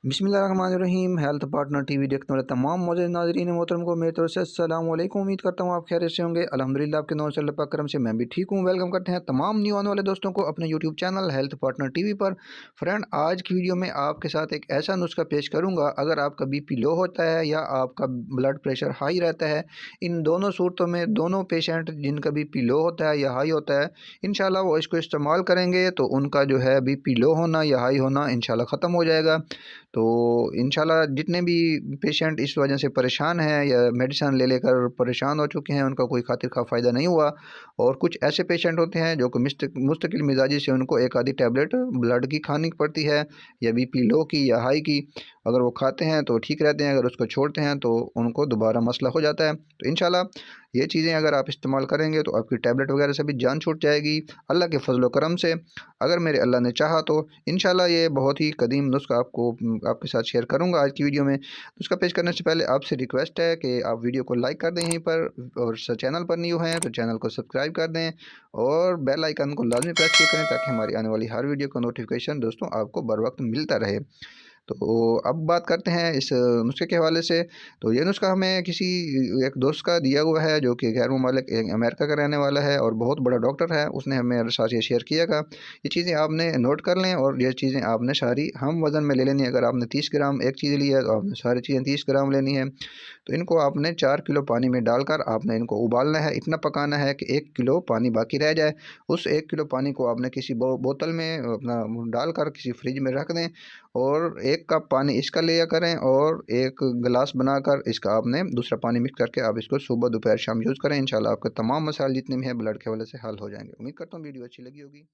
बिस्मिल्लाहिर्रहमानिर्रहीम। Health partner TV देखने वाले तमाम मौजूद नाज़रीन मोहतरम को मेरी तरफ से अस्सलाम वालेकुम। उम्मीद करता हूँ आप खैरियत से होंगे। अल्हम्दुलिल्लाह आपके नौज़ अल्लाह पाक करम से मैं भी ठीक हूँ। वेलकम करते हैं तमाम न्यू आने वाले दोस्तों को अपने YouTube channel health partner TV पर। फ्रेंड, आज की वीडियो में आपके साथ एक ऐसा नुस्खा पेश करूँगा, अगर आपका बीपी लो होता है या आपका ब्लड प्रेशर हाई रहता है, इन दोनों सूरतों में दोनों पेशेंट जिनका बीपी लो होता है या हाई होता है, इंशाल्लाह वो इसको इस्तेमाल करेंगे तो उनका जो है बीपी लो होना या हाई होना इंशाल्लाह ख़त्म हो जाएगा। तो इंशाल्लाह जितने भी पेशेंट इस वजह से परेशान हैं या मेडिसिन ले लेकर परेशान हो चुके हैं, उनका कोई खातिर खा फ़ायदा नहीं हुआ। और कुछ ऐसे पेशेंट होते हैं जो कि मुस्तकिल मिजाजी से उनको एक आधी टैबलेट ब्लड की खानी पड़ती है, या बीपी लो की या हाई की। अगर वो खाते हैं तो ठीक रहते हैं, अगर उसको छोड़ते हैं तो उनको दोबारा मसला हो जाता है। तो इंशाल्लाह ये चीज़ें अगर आप इस्तेमाल करेंगे तो आपकी टैबलेट वगैरह से भी जान छूट जाएगी, अल्लाह के फजल करम से। अगर मेरे अल्लाह ने चाहा तो इंशाल्लाह ये बहुत ही कदीम नुस्खा आपके साथ शेयर करूँगा आज की वीडियो में। नुस्खा पेश करने से पहले आपसे रिक्वेस्ट है कि आप वीडियो को लाइक कर दें यहीं पर, और चैनल पर न्यू हैं तो चैनल को सब्सक्राइब कर दें, और बेल आइकन को लाजमी प्रेस किया करें ताकि हमारी आने वाली हर वीडियो का नोटिफिकेशन दोस्तों आपको बर वक्त मिलता रहे। तो अब बात करते हैं इस नुस्खे के हवाले से। तो ये नुस्खा हमें किसी एक दोस्त का दिया हुआ है जो कि गैर मुमालिक अमेरिका का रहने वाला है और बहुत बड़ा डॉक्टर है। उसने हमें मेरे साथ ये शेयर किया था। ये चीज़ें आपने नोट कर लें और ये चीज़ें आपने सारी हम वज़न में ले लेनी है। अगर आपने 30 ग्राम एक चीज़ ली है तो आपने सारी चीज़ें 30 ग्राम लेनी है। तो इनको आपने 4 किलो पानी में डालकर आपने इनको उबालना है। इतना पकाना है कि 1 किलो पानी बाकी रह जाए। उस 1 किलो पानी को आपने किसी बोतल में अपना डालकर किसी फ्रिज में रख दें, और 1 कप पानी इसका लिया करें और 1 गिलास बनाकर इसका आपने दूसरा पानी मिक्स करके आप इसको सुबह दोपहर शाम यूज़ करें। इंशाल्लाह आपके तमाम मसाइल जितने भी हैं ब्लड के हवाले से हल हो जाएँगे। उम्मीद करता हूँ वीडियो अच्छी लगी होगी।